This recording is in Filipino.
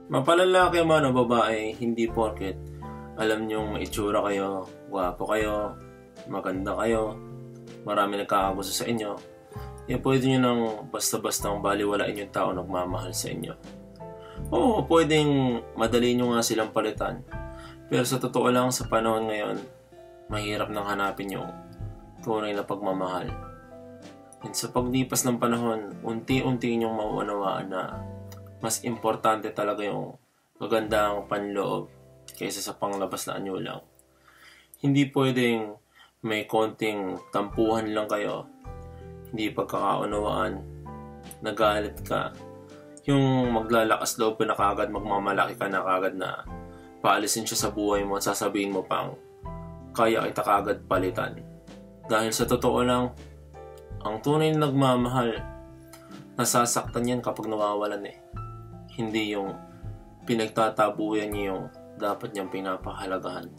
Mapalalaki man o babae, hindi porket alam nyong maitsura kayo, gwapo kayo, maganda kayo, marami nagkakagusto sa inyo, pwede nyo nang basta-bastang baliwalain yung tao nagmamahal sa inyo. Oo, pwedeng madali nyo nga silang palitan. Pero sa totoo lang, sa panahon ngayon, mahirap nang hanapin yung tunay na pagmamahal. And sa paglipas ng panahon, unti-unti nyong mauunawaan na mas importante talaga yung magandang panloob kaysa sa panglabas na anyo lang. Hindi pwedeng may konting tampuhan lang kayo, hindi pagkakaunawaan, nagalit ka, yung maglalakas loob ka na kagad, magmamalaki ka na kagad na paalisin siya sa buhay mo at sasabihin mo pang kaya kita kagad palitan. Dahil sa totoo lang, ang tunay na nagmamahal, nasasaktan yan kapag nawawalan Hindi yung pinagtatabuyan niya yung dapat niyang pinapahalagahan.